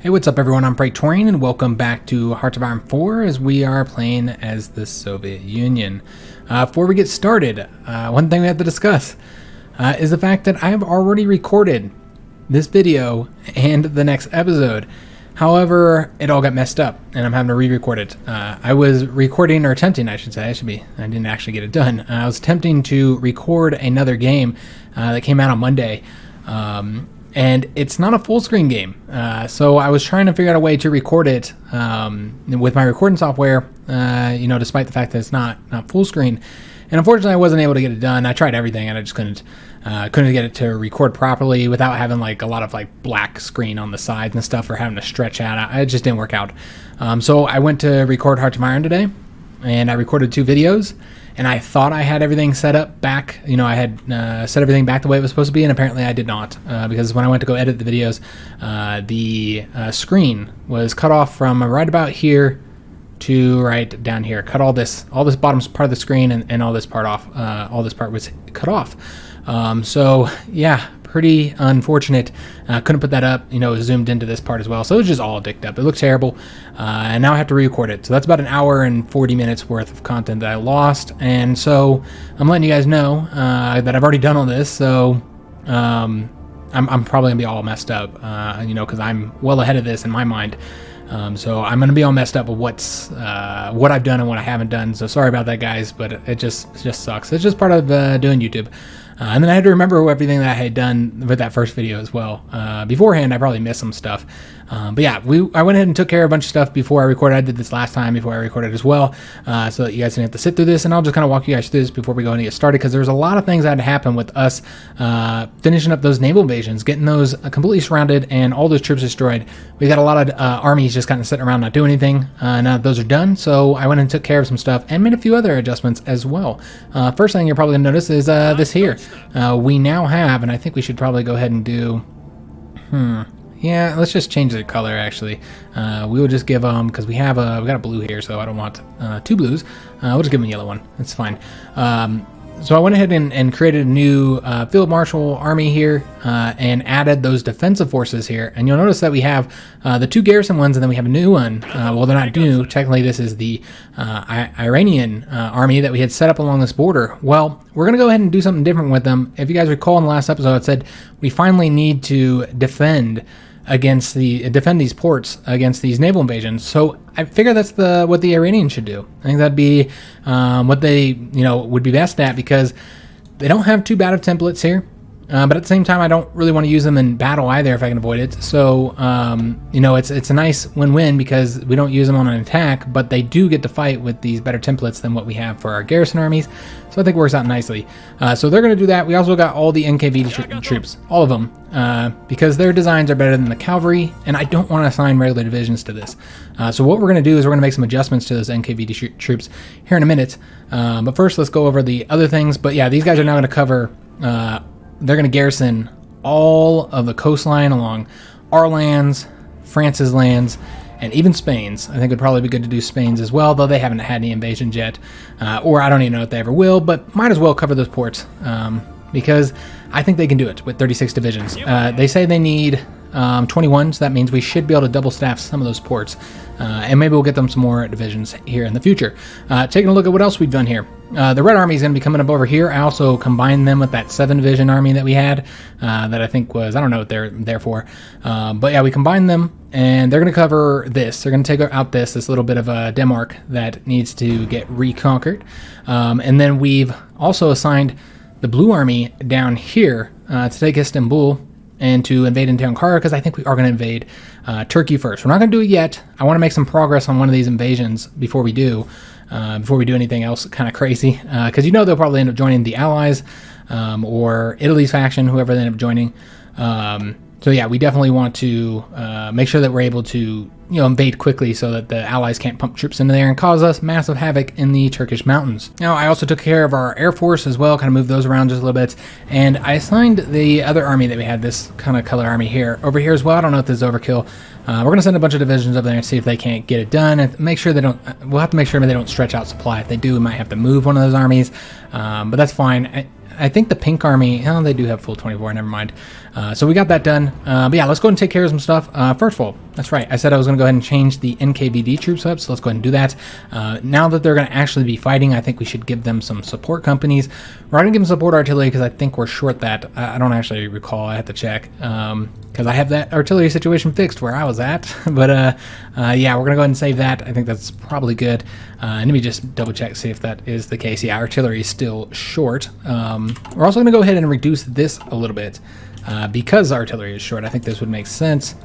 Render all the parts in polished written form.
Hey, what's up everyone? I'm Praetorian and welcome back to Hearts of Iron 4 as we are playing as the Soviet Union. Before we get started, one thing we have to discuss is the fact that I have already recorded this video and the next episode. However, it all got messed up and I'm having to re-record it. I was recording, or attempting I should say, I didn't actually get it done. I was attempting to record another game that came out on Monday. And it's not a full screen game. So I was trying to figure out a way to record it with my recording software, despite the fact that it's not full screen. And unfortunately I wasn't able to get it done. I tried everything and I just couldn't get it to record properly without having like a lot of like black screen on the sides and stuff, or having to stretch out. It just didn't work out. So I went to record Hearts of Iron today and I recorded 2 videos. And I thought I had everything set up back. I had set everything back the way it was supposed to be, and apparently I did not. Because when I went to go edit the videos, the screen was cut off from right about here to right down here. Cut all this bottom part of the screen and all this part off. All this part was cut off. So yeah, pretty unfortunate. Couldn't put that up. It was zoomed into this part as well, so it was just all dicked up. It looked terrible, and now I have to re-record it. So that's about an hour and 40 minutes worth of content that I lost. And so I'm letting you guys know that I've already done all this. So I'm probably gonna be all messed up, because I'm well ahead of this in my mind. So I'm gonna be all messed up with what I've done and what I haven't done. So sorry about that, guys, but it just sucks. It's just part of doing YouTube. And then I had to remember everything that I had done with that first video as well. Beforehand, I probably missed some stuff. But yeah, I went ahead and took care of a bunch of stuff before I recorded. I did this last time before I recorded as well, so that you guys didn't have to sit through this. And I'll just kind of walk you guys through this before we go and get started, because there's a lot of things that had to happen with us finishing up those naval invasions, getting those completely surrounded and all those troops destroyed. We got a lot of armies just kind of sitting around not doing anything. Now that those are done, so I went and took care of some stuff and made a few other adjustments as well. First thing you're probably going to notice is this here. We now have, and I think we should probably go ahead and do, yeah, let's just change the color actually. We will just give them, because we got a blue here, so I don't want 2 blues. We'll just give them a yellow one. That's fine. So I went ahead and created a new field marshal army here and added those defensive forces here. And you'll notice that we have the 2 garrison ones, and then we have a new one. Well, they're not new. Technically, this is the Iranian army that we had set up along this border. Well, we're going to go ahead and do something different with them. If you guys recall in the last episode, I said we finally need to defend these ports against these naval invasions. So I figure that's what the Iranians should do. I think that'd be what they would be best at, because they don't have too bad of templates here. But at the same time, I don't really want to use them in battle either if I can avoid it. So, it's a nice win-win, because we don't use them on an attack, but they do get to fight with these better templates than what we have for our garrison armies. So I think it works out nicely. So they're going to do that. We also got all the NKVD troops, all of them, because their designs are better than the cavalry, and I don't want to assign regular divisions to this. So what we're going to do is we're going to make some adjustments to those NKVD troops here in a minute. But first, let's go over the other things. But yeah, these guys are now going to cover... they're going to garrison all of the coastline along our lands, France's lands, and even Spain's. I think it'd probably be good to do Spain's as well, though they haven't had any invasions yet. Or I don't even know if they ever will, but might as well cover those ports, because I think they can do it with 36 divisions. They say they need 21, so that means we should be able to double staff some of those ports. And maybe we'll get them some more divisions here in the future. Taking a look at what else we've done here. The Red Army is going to be coming up over here. I also combined them with that 7 division army that we had, that I think was, I don't know what they're there for. But yeah, we combined them, and they're going to cover this. They're going to take out this little bit of a Denmark that needs to get reconquered. And then we've also assigned the Blue Army down here to take Istanbul and to invade into Ankara, because I think we are going to invade Turkey first. We're not going to do it yet. I want to make some progress on one of these invasions before we do anything else kind of crazy, because they'll probably end up joining the Allies, or Italy's faction, whoever they end up joining. So yeah, we definitely want to make sure that we're able to invade quickly, so that the Allies can't pump troops into there and cause us massive havoc in the Turkish mountains. Now, I also took care of our Air Force as well, kind of moved those around just a little bit, and I assigned the other army that we had, this kind of color army here, over here as well. I don't know if this is overkill. We're going to send a bunch of divisions over there and see if they can't get it done, and make sure they don't. We'll have to make sure they don't stretch out supply. If they do, we might have to move one of those armies, but that's fine. I think the pink army, oh, they do have full 24, never mind. So we got that done. But yeah, let's go ahead and take care of some stuff. First of all, that's right. I said I was going to go ahead and change the NKVD troops up, so let's go ahead and do that. Now that they're going to actually be fighting, I think we should give them some support companies. We're going to give them support artillery because I think we're short that. I don't actually recall. I have to check because I have that artillery situation fixed where I was at. But yeah, we're going to go ahead and save that. I think that's probably good. Let me just double check, see if that is the case. Yeah, artillery is still short. We're also going to go ahead and reduce this a little bit. Because artillery is short, I think this would make sense.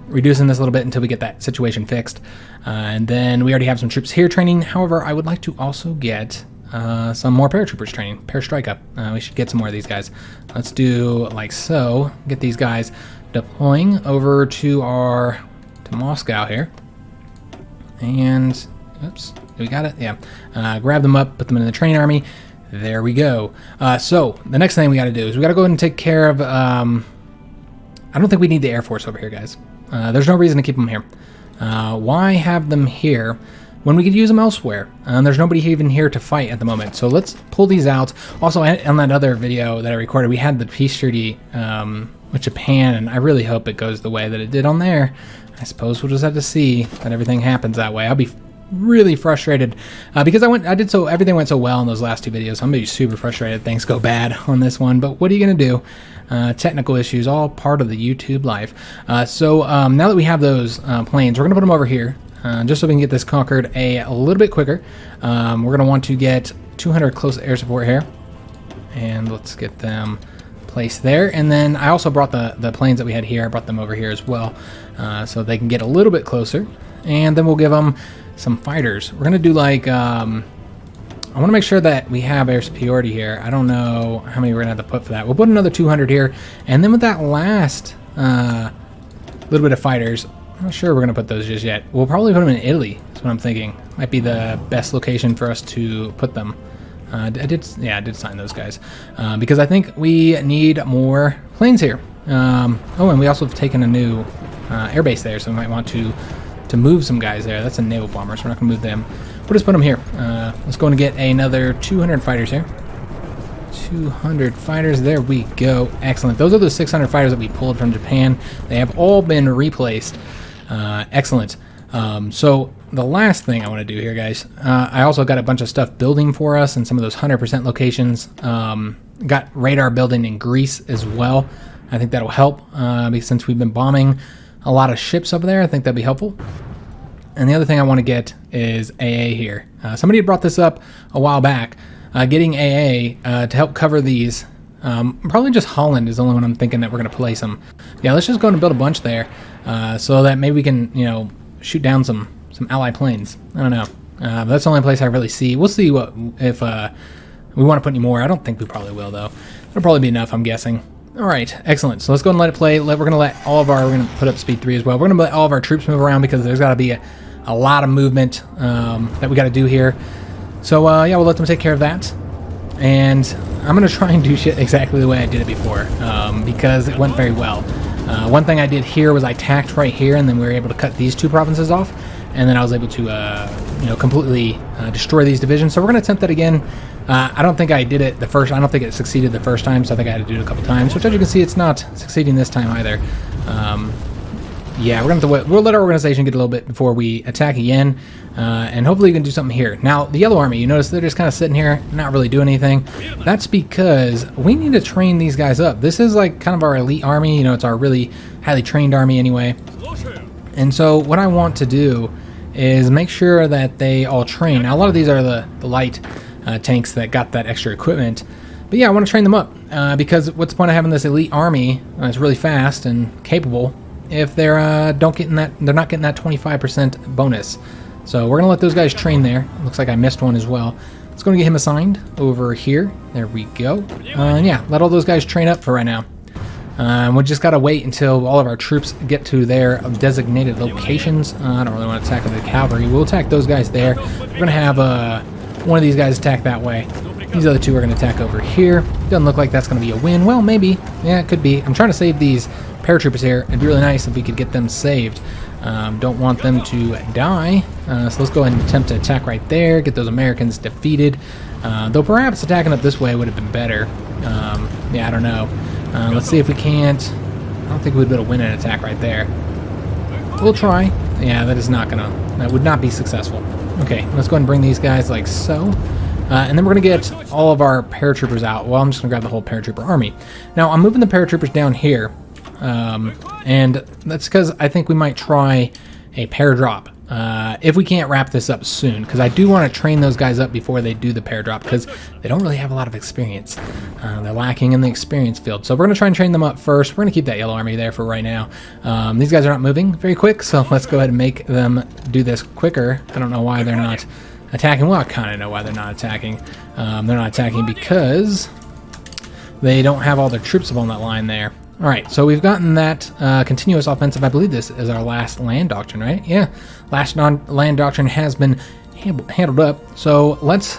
Reducing this a little bit until we get that situation fixed. And then we already have some troops here training. However, I would like to also get some more paratroopers training. Parastrike up. We should get some more of these guys. Let's do like so. Get these guys deploying over to Moscow here. And, oops, we got it? Yeah. Grab them up, put them in the training army. There we go. So the next thing we got to do is we got to go ahead and take care of. I don't think we need the Air Force over here, guys. There's no reason to keep them here. Why have them here when we could use them elsewhere? There's nobody even here to fight at the moment. So let's pull these out. Also, on that other video that I recorded, we had the peace treaty with Japan, and I really hope it goes the way that it did on there. I suppose we'll just have to see that everything happens that way. I'll be really frustrated because everything went so well in those last two videos. I'm gonna be super frustrated things go bad on this one, but what are you gonna do? Technical issues, all part of the YouTube life. So now that we have those planes, we're gonna put them over here just so we can get this conquered a little bit quicker. We're gonna want to get 200 close air support here, and let's get them placed there. And then I also brought the planes that we had here. I brought them over here as well, so they can get a little bit closer. And then we'll give them some fighters. We're gonna do like I want to make sure that we have air superiority here. I don't know how many we're gonna have to put for that. We'll put another 200 here, and then with that last little bit of fighters, I'm not sure we're gonna put those just yet. We'll probably put them in Italy. That's what I'm thinking. Might be the best location for us to put them. I did sign those guys because I think we need more planes here. Oh, and we also have taken a new air base there, so we might want to move some guys there. That's a naval bomber, so we're not going to move them. We'll just put them here. Let's go and get another 200 fighters here. 200 fighters. There we go. Excellent. Those are the 600 fighters that we pulled from Japan. They have all been replaced. Excellent. So the last thing I want to do here, guys, I also got a bunch of stuff building for us in some of those 100% locations. Got radar building in Greece as well. I think that'll help because since we've been bombing a lot of ships over there, I think that'd be helpful. And the other thing I want to get is AA here. Somebody had brought this up a while back. Getting AA to help cover these. Probably just Holland is the only one I'm thinking that we're going to place them. Yeah, let's just go and build a bunch there so that maybe we can, shoot down some ally planes. I don't know. That's the only place I really see. We'll see what if we want to put any more. I don't think we probably will, though. It'll probably be enough, I'm guessing. All right, excellent. So let's go and let it play. We're going to let all of our, we're going to put up speed 3 as well. We're going to let all of our troops move around because there's got to be a lot of movement that we got to do here. So yeah, we'll let them take care of that. And I'm going to try and do shit exactly the way I did it before because it went very well. One thing I did here was I tacked right here, and then we were able to cut these 2 provinces off. And then I was able to, completely destroy these divisions. So we're going to attempt that again. I don't think I did it I don't think it succeeded the first time, so I think I had to do it a couple times, which as you can see, it's not succeeding this time either. Yeah, we're going to have to we'll let our organization get a little bit before we attack again, and hopefully we can do something here. Now, the Yellow Army, you notice they're just kind of sitting here, not really doing anything. That's because we need to train these guys up. This is like kind of our elite army, it's our really highly trained army anyway. And so what I want to do is make sure that they all train. Now, a lot of these are the light tanks that got that extra equipment. But yeah, I want to train them up because what's the point of having this elite army that's really fast and capable if they're not getting that 25% bonus. So we're gonna let those guys train there. Looks like I missed one as well. Let's go and get him assigned over here. There we go. And yeah, let all those guys train up for right now. We just gotta wait until all of our troops get to their designated locations. I don't really want to attack the cavalry. We'll attack those guys there. We're gonna have one of these guys attack that way. These other 2 are gonna attack over here. Doesn't look like that's gonna be a win. Well, maybe. Yeah, it could be. I'm trying to save these paratroopers here. It'd be really nice if we could get them saved. Don't want them to die. So let's go ahead and attempt to attack right there. Get those Americans defeated. Though perhaps attacking up this way would have been better. Yeah, I don't know. Let's see if we can't. I don't think we'd be able to win an attack right there. We'll try. Yeah, that would not be successful. Okay, let's go ahead and bring these guys like so. And then we're going to get all of our paratroopers out. Well, I'm just going to grab the whole paratrooper army. Now, I'm moving the paratroopers down here. And that's because I think we might try a paradrop. If we can't wrap this up soon, because I do want to train those guys up before they do the paradrop, because they don't really have a lot of experience. They're lacking in the experience field. So we're going to try and train them up first. We're going to keep that yellow army there for right now. These guys are not moving very quick, so let's go ahead and make them do this quicker. I don't know why they're not attacking. Well, I kind of know why they're not attacking. They're not attacking because they don't have all their troops up on that line there. All right, so we've gotten that continuous offensive. I believe this is our last land doctrine, right? Yeah, last land doctrine has been handled up. So let's,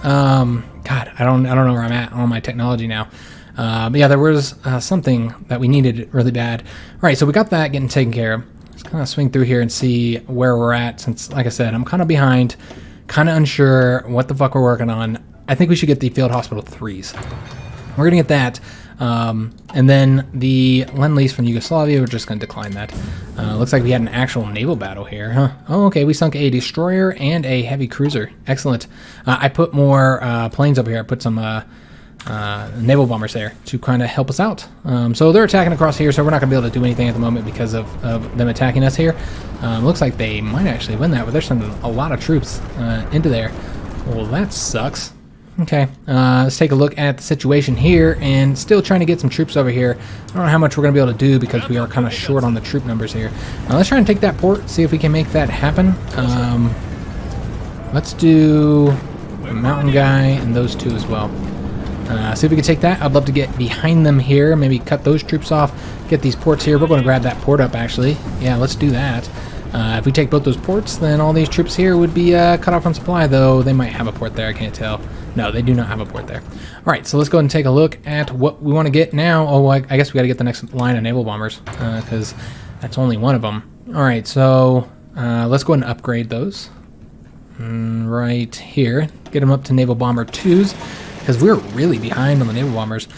God, I don't know where I'm at on my technology now. But yeah, there was something that we needed really bad. All right, so we got that getting taken care of. Let's kind of swing through here and see where we're at. Since, like I said, I'm kind of behind, kind of unsure what the fuck we're working on. I think we should get the Field Hospital 3s. We're gonna get that. And then the Lend-Lease from Yugoslavia, we're just going to decline that. Looks like we had an actual naval battle here, huh? Oh, okay, we sunk a destroyer and a heavy cruiser. Excellent. I put more planes over here. I put some naval bombers there to kind of help us out. So they're attacking across here, so we're not going to be able to do anything at the moment because of them attacking us here. Looks like they might actually win that, but they're sending a lot of troops into there. Well, that sucks. Okay, let's take a look at the situation here, and still trying to get some troops over here. I don't know how much we're going to be able to do because we are kind of short on the troop numbers here. Let's try and take that port, see if we can make that happen. Let's do a mountain guy and those two as well. See if we can take that. I'd love to get behind them here, maybe cut those troops off, get these ports here. We're going to grab that port up, actually. Yeah, let's do that. If we take both those ports, then all these troops here would be cut off from supply, though they might have a port there, I can't tell. No, they do not have a port there. All right, so let's go ahead and take a look at what we want to get now. Oh, I guess we got to get the next line of naval bombers because that's only one of them. All right, so let's go ahead and upgrade those right here. Get them up to naval bomber 2s because we're really behind on the naval bombers.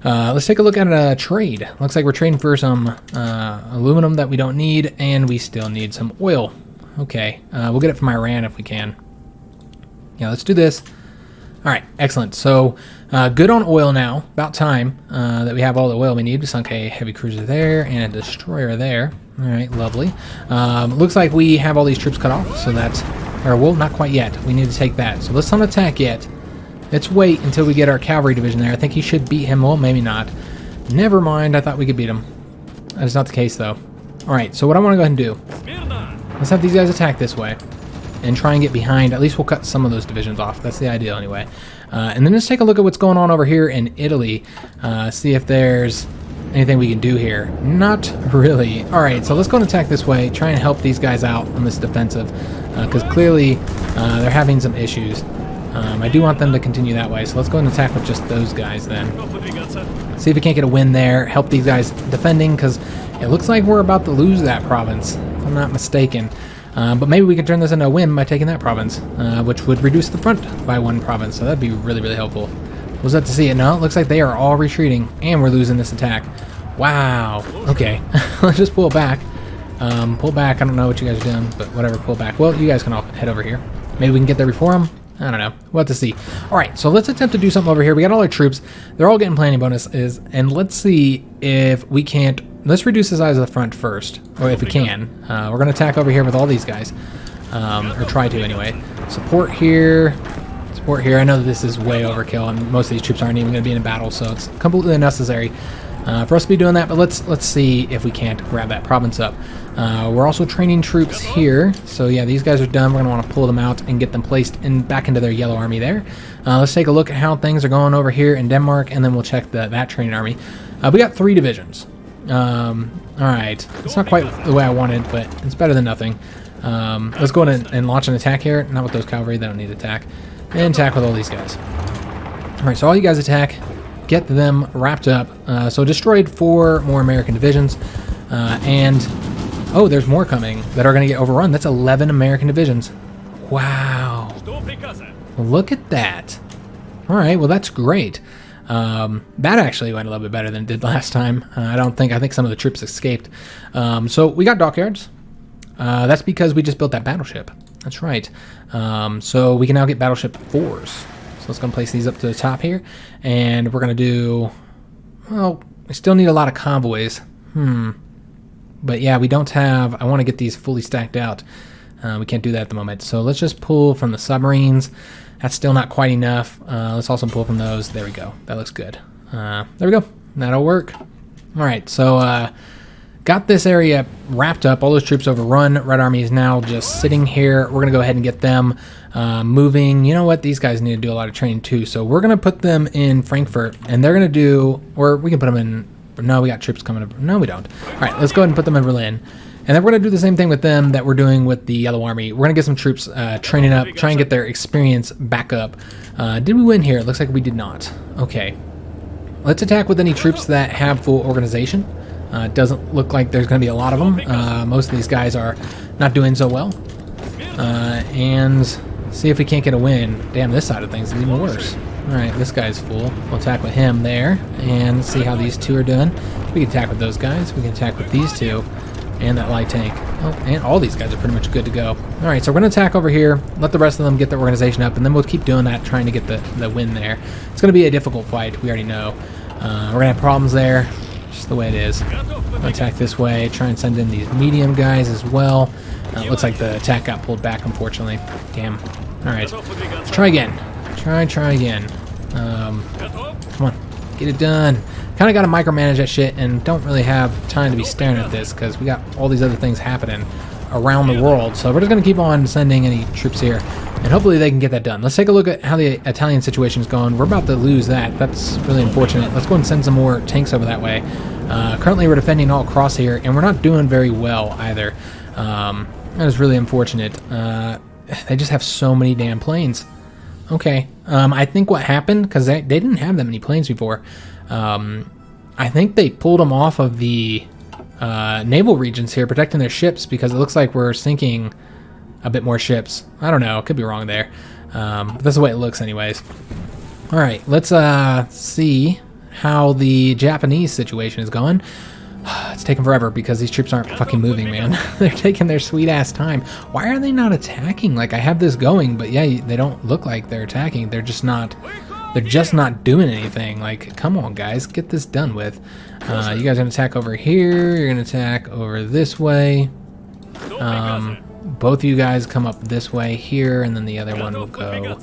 Let's take a look at a trade. Looks like we're trading for some aluminum that we don't need, and we still need some oil. Okay, we'll get it from Iran if we can. Yeah, let's do this. All right, excellent. So good on oil now. About time that we have all the oil we need. We sunk a heavy cruiser there and a destroyer there. All right, lovely. Looks like we have all these troops cut off, so that's, or well, not quite yet. We need to take that. So let's not attack yet. Let's wait until we get our cavalry division there. I think he should beat him. Well, maybe not. Never mind. I thought we could beat him. That is not the case, though. All right, so what I want to go ahead and do, let's have these guys attack this way and try and get behind. At least we'll cut some of those divisions off. That's the ideal anyway. And then let's take a look at what's going on over here in Italy. See if there's anything we can do here. Not really. All right, so let's go and attack this way. Try and help these guys out on this defensive because clearly they're having some issues. I do want them to continue that way, so let's go and attack with just those guys then. See if we can't get a win there. Help these guys defending because it looks like we're about to lose that province, if I'm not mistaken. But maybe we can turn this into a win by taking that province, which would reduce the front by 1 province, so that'd be really, really helpful. We'll have to see it. No, it looks like they are all retreating, and we're losing this attack. Wow. Okay, let's just pull back. Pull back. I don't know what you guys are doing, but whatever, pull back. Well, you guys can all head over here. Maybe we can get there before them. I don't know. We'll have to see. All right, so let's attempt to do something over here. We got all our troops. They're all getting planning bonuses, and let's see if we can't. Let's reduce the size of the front first, or if we can. We're going to attack over here with all these guys, or try to anyway. Support here. Support here. I know that this is way overkill, and most of these troops aren't even going to be in a battle, so it's completely unnecessary for us to be doing that. But let's see if we can't grab that province up. We're also training troops here, so yeah, these guys are done. We're going to want to pull them out and get them placed back into their yellow army there. Let's take a look at how things are going over here in Denmark, and then we'll check that training army. We got 3 divisions. Alright, it's not quite the way I wanted, but it's better than nothing. Let's go in and launch an attack here. Not with those cavalry, they don't need attack. And attack with all these guys. Alright, so all you guys attack. Get them wrapped up. So destroyed 4 more American divisions. And, oh, there's more coming that are going to get overrun. That's 11 American divisions. Wow. Look at that. Alright, well that's great. That actually went a little bit better than it did last time. I think some of the troops escaped. So we got dockyards. That's because we just built that battleship. That's right. So we can now get battleship 4s. So let's go and place these up to the top here. And we're going to do... Well, we still need a lot of convoys. But yeah, we don't have... I want to get these fully stacked out. We can't do that at the moment. So let's just pull from the submarines. That's still not quite enough. Let's also pull from those. There we go. That looks good. There we go. That'll work. All right, so got this area wrapped up. All those troops overrun. Red Army is now just sitting here. We're going to go ahead and get them moving. You know what? These guys need to do a lot of training too. So we're going to put them in Frankfurt, and they're going to do... Or we can put them in... No, we got troops coming up. No, we don't. All right, let's go ahead and put them in Berlin. And then we're going to do the same thing with them that we're doing with the Yellow Army. We're going to get some troops training up, try and get their experience back up. Did we win here? It looks like we did not. Okay. Let's attack with any troops that have full organization. It doesn't look like there's going to be a lot of them. Most of these guys are not doing so well. And see if we can't get a win. Damn, this side of things is even worse. All right, this guy's full. We'll attack with him there and see how these two are doing. We can attack with those guys. We can attack with these two. And that light tank. Oh, and all these guys are pretty much good to go. All right, so we're going to attack over here, let the rest of them get their organization up, and then we'll keep doing that, trying to get the win there. It's going to be a difficult fight, we already know. We're going to have problems there, just the way it is. We'll attack this way, try and send in these medium guys as well. It looks like the attack got pulled back, unfortunately. Damn. All right, let's try again. Try again. Come on, get it done. Kind of got to micromanage that shit and don't really have time to be staring at this because we got all these other things happening around the world. So we're just going to keep on sending any troops here and hopefully they can get that done. Let's take a look at how the Italian situation is going. We're about to lose that. That's really unfortunate. Let's go and send some more tanks over that way. Currently we're defending all across here and we're not doing very well either. That is really unfortunate. They just have so many damn planes. Okay. I think what happened, because they didn't have that many planes before, I think they pulled them off of the naval regions here, protecting their ships, because it looks like we're sinking a bit more ships. I don't know. Could be wrong there. But that's the way it looks anyways. All right. Let's see how the Japanese situation is going. It's taking forever because these troops aren't fucking moving, man. They're taking their sweet ass time. Why are they not attacking? Like, I have this going, but yeah, they don't look like they're attacking. They're just not doing anything. Like, come on, guys, get this done with. You guys are gonna attack over here. You're gonna attack over this way. Both of you guys come up this way here, and then the other one will go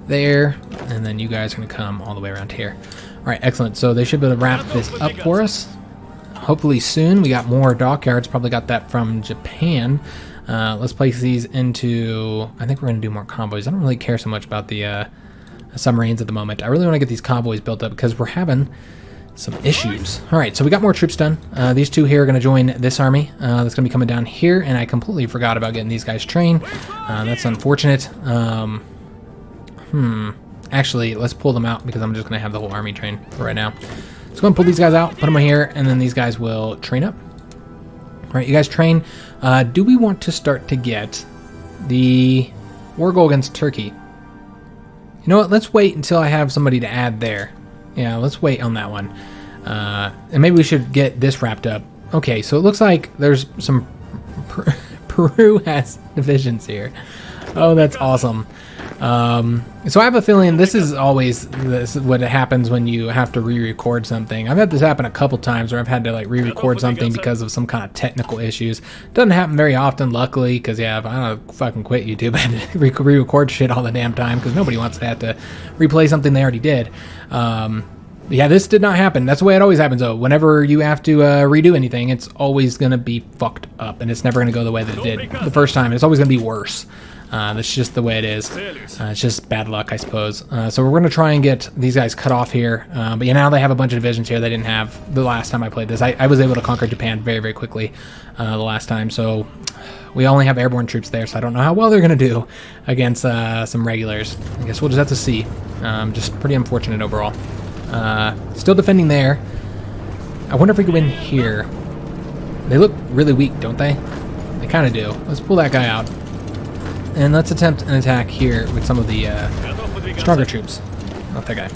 there, and then you guys are gonna come all the way around here. All right, excellent. So they should be able to wrap this up for us. Hopefully soon. We got more dockyards. Probably got that from Japan. Let's place these into... I think we're going to do more convoys. I don't really care so much about the submarines at the moment. I really want to get these convoys built up because we're having some issues. All right, so we got more troops done. These two here are going to join this army. That's going to be coming down here, and I completely forgot about getting these guys trained. That's unfortunate. Actually, let's pull them out because I'm just going to have the whole army trained for right now. Let's go and pull these guys out, put them here, and then these guys will train up. All right, you guys train. Do we want to start to get the war goal against Turkey? You know what? Let's wait until I have somebody to add there. Yeah, let's wait on that one. And maybe we should get this wrapped up. Okay, so it looks like there's some... Peru has divisions here. Oh, that's awesome. So I have a feeling this is always what happens when you have to re-record something. I've had this happen a couple times where I've had to like re-record something because of some kind of technical issues. Doesn't happen very often, luckily, because yeah, if I don't fucking quit YouTube, I had to re-record shit all the damn time because nobody wants to have to replay something they already did. Yeah, this did not happen. That's the way it always happens, though. Whenever you have to redo anything, it's always going to be fucked up, and it's never going to go the way that it did the first time. It's always going to be worse. That's just the way it is. It's just bad luck, I suppose. So we're going to try and get these guys cut off here. But yeah, now they have a bunch of divisions here they didn't have the last time I played this. I was able to conquer Japan very, very quickly the last time. So we only have airborne troops there, so I don't know how well they're going to do against some regulars. I guess we'll just have to see. Just pretty unfortunate overall. Still defending there. I wonder if we can win here. They look really weak, don't they? They kind of do. Let's pull that guy out. And let's attempt an attack here with some of the stronger troops. Not that guy.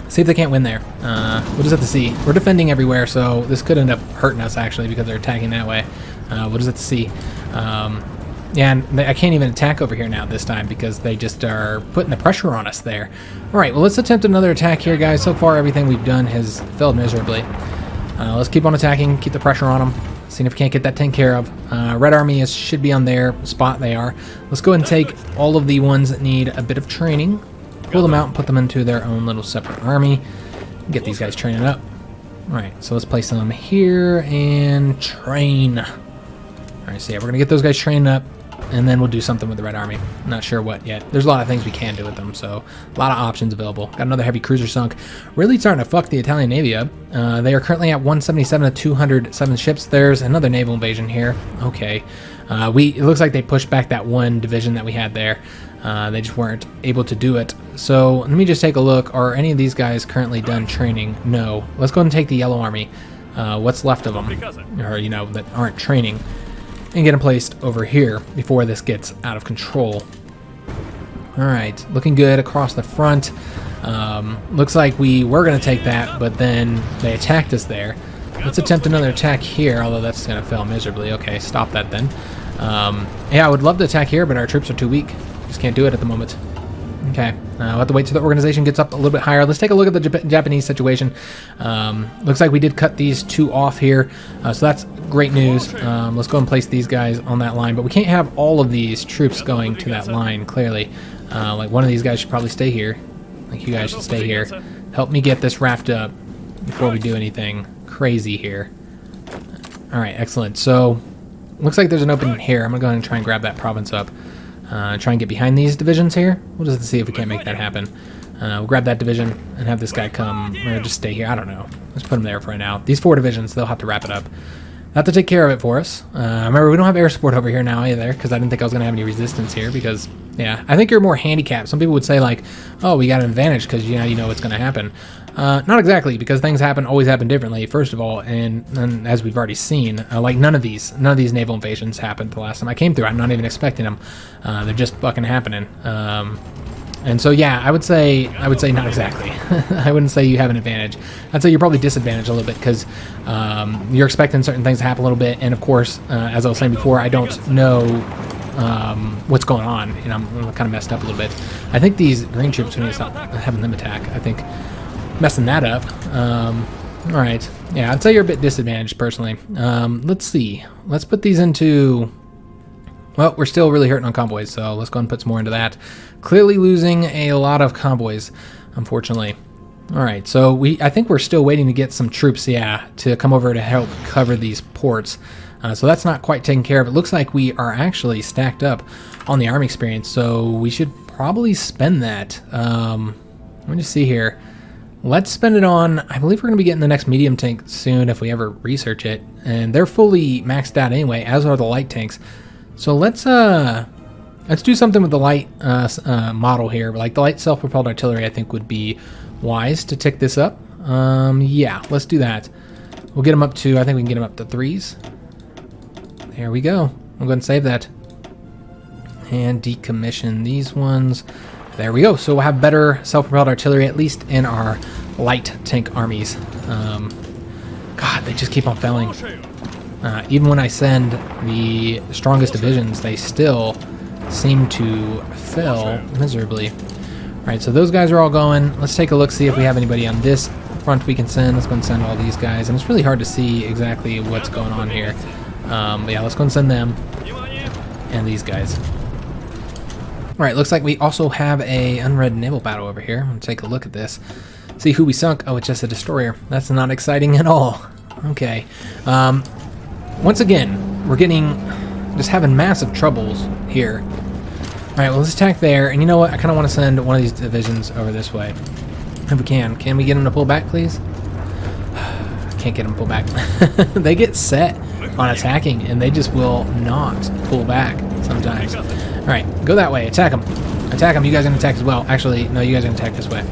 See if they can't win there. We'll just have to see. We're defending everywhere, so this could end up hurting us, actually, because they're attacking that way. We'll just have to see. Yeah, and I can't even attack over here now this time because they just are putting the pressure on us there. All right, well, let's attempt another attack here, guys. So far, everything we've done has failed miserably. Let's keep on attacking, keep the pressure on them, seeing if we can't get that taken care of. Red Army should be on their spot. They are. Let's go ahead and take all of the ones that need a bit of training, pull them out and put them into their own little separate army. Get these guys training up. All right, so let's place them here and train. All right, so yeah, we're going to get those guys trained up, and then we'll do something with the Red Army. Not sure what yet. There's a lot of things we can do with them, so a lot of options available. Got another heavy cruiser sunk. Really starting to fuck the Italian Navy up. They are currently at 177 to 207 ships. There's another naval invasion here. Okay. It looks like they pushed back that one division that we had there. They just weren't able to do it. So let me just take a look. Are any of these guys currently done training? No. Let's go ahead and take the Yellow Army. What's left of them, or that aren't training, and get them placed over here before this gets out of control. All right, looking good across the front. Looks like we were going to take that, but then they attacked us there. Let's attempt another attack here, although that's going to fail miserably. Okay, stop that then. Yeah, I would love to attack here, but our troops are too weak. Just can't do it at the moment. Okay, we'll have to wait till the organization gets up a little bit higher. Let's take a look at the Japanese situation. Looks like we did cut these two off here, so that's great news. Let's go and place these guys on that line, but we can't have all of these troops going to that line, clearly. Like one of these guys should probably stay here. Like you guys should stay here. Help me get this wrapped up before we do anything crazy here. All right, excellent. So looks like there's an opening here. I'm gonna go ahead and try and grab that province up. Try and get behind these divisions here. We'll just see if we can't make that happen. We'll grab that division and have this guy come, or just stay here. I don't know. Let's put him there for right now. These 4 divisions, they'll have to wrap it up. Have to take care of it for us. Remember, we don't have air support over here now either, because I didn't think I was going to have any resistance here, because, yeah, I think you're more handicapped. Some people would say, like, oh, we got an advantage because, you know what's going to happen. Not exactly, because things always happen differently, first of all, and as we've already seen, like none of these naval invasions happened the last time I came through. I'm not even expecting them. They're just fucking happening. And so, yeah, I would say not exactly. I wouldn't say you have an advantage. I'd say you're probably disadvantaged a little bit because you're expecting certain things to happen a little bit, and of course, as I was saying before, I don't know what's going on, and I'm kind of messed up a little bit. I think these green troops, we need to stop having them attack. I think messing that up. All right, yeah, I'd say you're a bit disadvantaged personally. Let's see. Let's put these into. Well, we're still really hurting on convoys, so let's go and put some more into that. Clearly losing a lot of convoys, unfortunately. All right, so I think we're still waiting to get some troops, yeah, to come over to help cover these ports. So that's not quite taken care of. It looks like we are actually stacked up on the army experience, so we should probably spend that. Let me just see here. Let's spend it on, I believe we're going to be getting the next medium tank soon if we ever research it. And they're fully maxed out anyway, as are the light tanks. So let's do something with the light model here. Like the light self-propelled artillery, I think would be wise to tick this up. Yeah, let's do that. We'll get them up to, I think we can get them up to 3s. There we go. I'm going to save that. And decommission these ones. There we go. So we'll have better self-propelled artillery, at least in our light tank armies. God, they just keep on failing. Even when I send the strongest divisions, they still seem to fail miserably. Alright, so those guys are all going. Let's take a look, see if we have anybody on this front we can send. Let's go and send all these guys. And it's really hard to see exactly what's going on here. But yeah, let's go and send them. And these guys. Alright, looks like we also have a unread naval battle over here. I'm going to take a look at this. See who we sunk. Oh, it's just a destroyer. That's not exciting at all. Okay. Once again, we're just having massive troubles here. Alright, well, let's attack there. And you know what? I kind of want to send one of these divisions over this way. If we can. Can we get them to pull back, please? I can't get them to pull back. They get set on attacking, and they just will not pull back sometimes. Alright, go that way. Attack them. Attack them. You guys are going to attack as well. Actually, no, you guys are going to attack this way.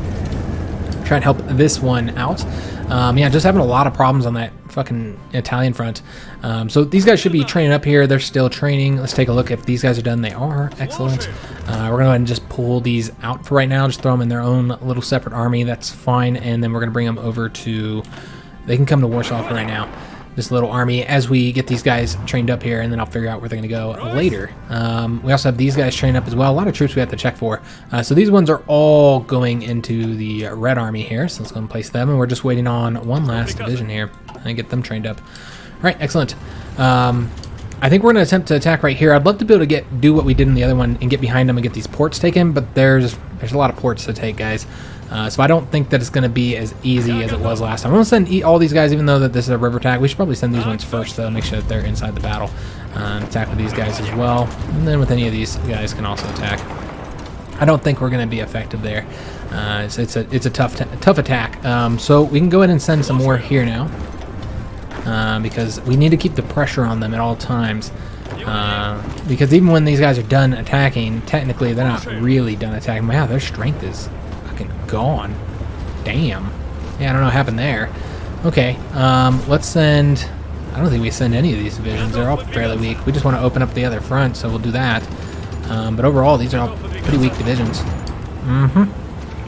Try and help this one out. Yeah, just having a lot of problems on that fucking Italian front. So these guys should be training up here. They're still training. Let's take a look if these guys are done. They are. Excellent. We're going to go ahead and just pull these out for right now. Just throw them in their own little separate army. That's fine. And then we're going to bring them over to... They can come to Warsaw for right now. This little army as we get these guys trained up here, and then I'll figure out where they're going to go later. We also have these guys trained up as well. A lot of troops we have to check for. So these ones are all going into the Red Army here, so let's go and place them, and we're just waiting on one last division here and get them trained up. All right, excellent. I think we're going to attempt to attack right here. I'd love to be able to do what we did in the other one and get behind them and get these ports taken, but there's a lot of ports to take, guys. So I don't think that it's going to be as easy as it was last time. I'm going to send all these guys, even though that this is a river attack. We should probably send these ones first, though, make sure that they're inside the battle. Attack with these guys as well, and then with any of these guys can also attack. I don't think we're going to be effective there. It's a tough attack. So we can go ahead and send some more here now, because we need to keep the pressure on them at all times. Because even when these guys are done attacking, technically they're not really done attacking. Wow, their strength is fucking gone. Damn. Yeah, I don't know what happened there. Okay, let's send... I don't think we send any of these divisions. They're all fairly weak. We just want to open up the other front, so we'll do that. But overall, these are all pretty weak divisions.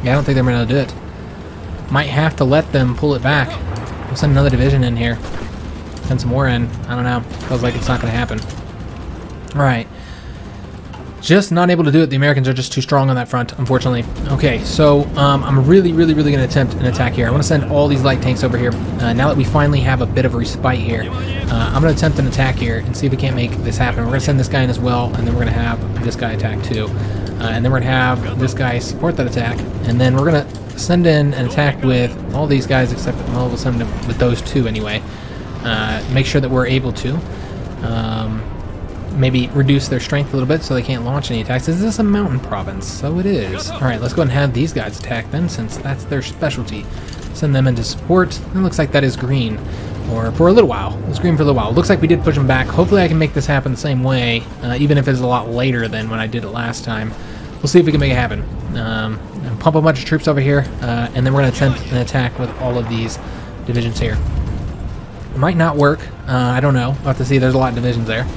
Yeah, I don't think they're going to do it. Might have to let them pull it back. We'll send another division in here. Send some more in. I don't know. Feels like it's not going to happen. Alright. Just not able to do it. The Americans are just too strong on that front, unfortunately. Okay, so I'm really going to attempt an attack here. I want to send all these light tanks over here. Now that we finally have a bit of a respite here, I'm going to attempt an attack here and see if we can't make this happen. We're going to send this guy in as well, and then we're going to have this guy attack too. And then we're going to have this guy support that attack, and then we're going to send in an attack with all these guys except, well, we'll send them with those two anyway. Make sure that we're able to maybe reduce their strength a little bit so they can't launch any attacks. Is this a mountain province? So it is. Alright, let's go ahead and have these guys attack then, since that's their specialty. Send them into support. It looks like that is green. Or for a little while. It was green for a little while. Looks like we did push them back. Hopefully I can make this happen the same way, even if it's a lot later than when I did it last time. We'll see if we can make it happen. Pump a bunch of troops over here, and then we're going to attempt an attack with all of these divisions here. It might not work. I don't know. We'll have to see. There's a lot of divisions there.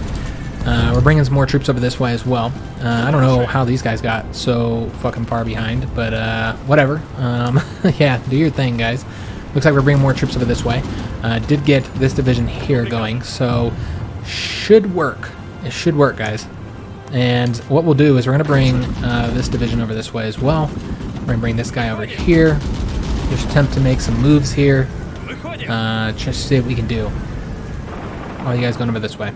We're bringing some more troops over this way as well. I don't know how these guys got so fucking far behind, but whatever. Yeah, do your thing, guys. Looks like we're bringing more troops over this way. Did get this division here going, so should work. It should work, guys. And what we'll do is we're going to bring this division over this way as well. We're going to bring this guy over here. Just attempt to make some moves here. Just to see what we can do. Oh, you guys going over this way.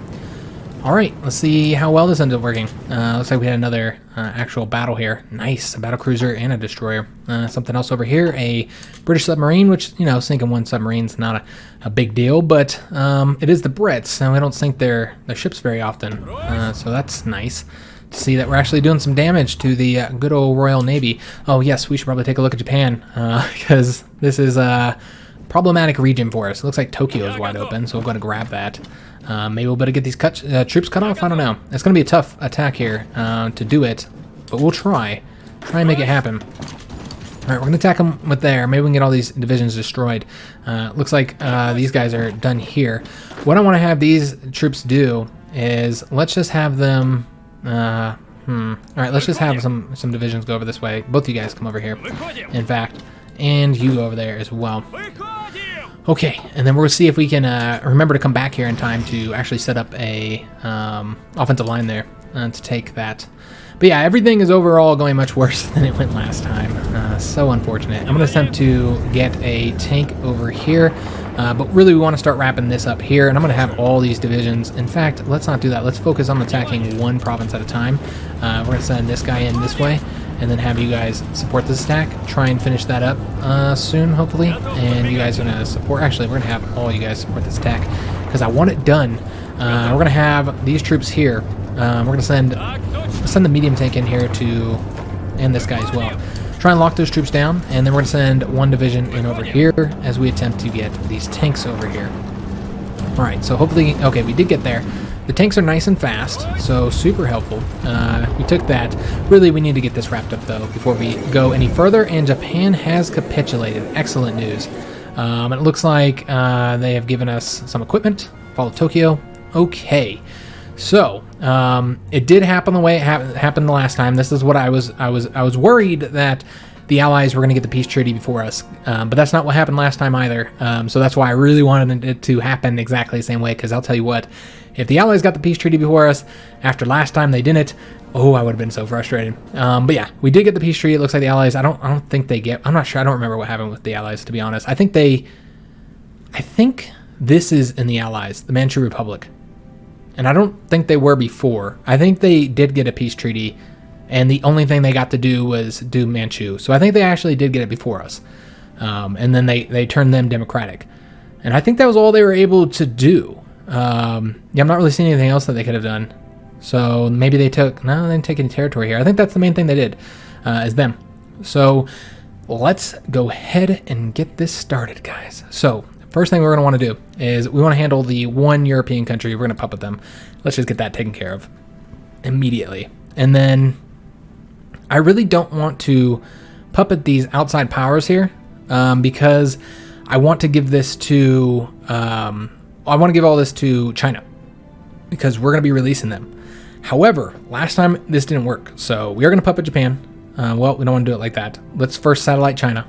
Alright, let's see how well this ends up working. Looks like we had another actual battle here. Nice, a battle cruiser and a destroyer. Something else over here, a British submarine, which, you know, sinking one submarine's not a big deal, but it is the Brits, and we don't sink their ships very often. So that's nice to see that we're actually doing some damage to the good old Royal Navy. Oh yes, we should probably take a look at Japan, because this is a problematic region for us. It looks like Tokyo is wide open, so we're going to grab that. Maybe we'll better get these troops cut off. I don't know. It's going to be a tough attack here to do it, but we'll try and make it happen. All right, we're going to attack them with there. Maybe we can get all these divisions destroyed. Looks like these guys are done here. What I want to have these troops do is let's just have them. All right, let's just have some divisions go over this way. Both you guys come over here, in fact, and you go over there as well. Okay, and then we'll see if we can remember to come back here in time to actually set up a offensive line there to take that. But yeah, everything is overall going much worse than it went last time. So unfortunate. I'm going to attempt to get a tank over here, but really we want to start wrapping this up here, and I'm going to have all these divisions. In fact, let's not do that. Let's focus on attacking one province at a time. We're going to send this guy in this way, and then have you guys support this attack. Try and finish that up soon, hopefully. And you guys are going to support... Actually, we're going to have all you guys support this attack, because I want it done. We're going to have these troops here. We're going to send the medium tank in here to... and this guy as well. Try and lock those troops down, and then we're going to send one division in over here as we attempt to get these tanks over here. Alright, so hopefully... Okay, we did get there. The tanks are nice and fast, so super helpful. We took that. Really, we need to get this wrapped up, though, before we go any further, and Japan has capitulated. Excellent news. And it looks like they have given us some equipment. Fall of Tokyo. Okay. So, it did happen the way it happened the last time. This is what I was worried that the Allies were going to get the peace treaty before us, but that's not what happened last time either. So that's why I really wanted it to happen exactly the same way, because I'll tell you what, if the Allies got the peace treaty before us, after last time they didn't, oh, I would have been so frustrated. But yeah, we did get the peace treaty. It looks like the Allies, I don't think they get, I'm not sure, I don't remember what happened with the Allies, to be honest. I think this is in the Allies, the Manchu Republic. And I don't think they were before. I think they did get a peace treaty, and the only thing they got to do was do Manchu. So I think they actually did get it before us. And then they turned them democratic. And I think that was all they were able to do. Yeah, I'm not really seeing anything else that they could have done. So maybe they didn't take any territory here. I think that's the main thing they did, is them. So let's go ahead and get this started, guys. So first thing we're going to want to do is we want to handle the one European country. We're going to puppet them. Let's just get that taken care of immediately. And then I really don't want to puppet these outside powers here, because I want to give this to, I want to give all this to China, because we're going to be releasing them. However, last time this didn't work, so we are going to puppet Japan. Well, we don't want to do it like that. Let's first satellite China.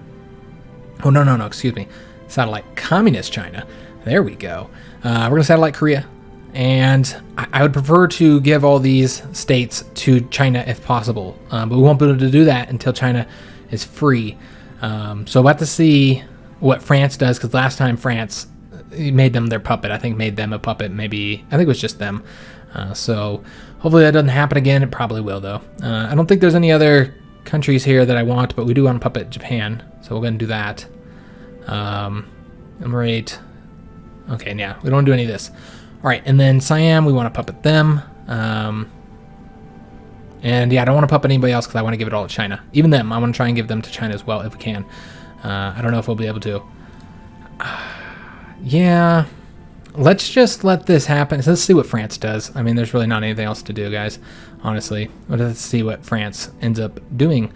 Oh, no, excuse me. Satellite Communist China. There we go. We're going to satellite Korea. And I would prefer to give all these states to China if possible. But we won't be able to do that until China is free. So we'll have to see what France does, because last time France made them their puppet. I think made them a puppet, maybe. I think it was just them. So hopefully that doesn't happen again. It probably will, though. I don't think there's any other countries here that I want, but we do want to puppet Japan. So we're going to do that. Number 8. Okay, yeah, we don't want to do any of this. All right, and then Siam, we want to puppet them. And yeah, I don't want to puppet anybody else because I want to give it all to China. Even them, I want to try and give them to China as well if we can. I don't know if we'll be able to. Yeah, let's just let this happen. So let's see what France does. I mean, there's really not anything else to do, guys, honestly. Let's see what France ends up doing.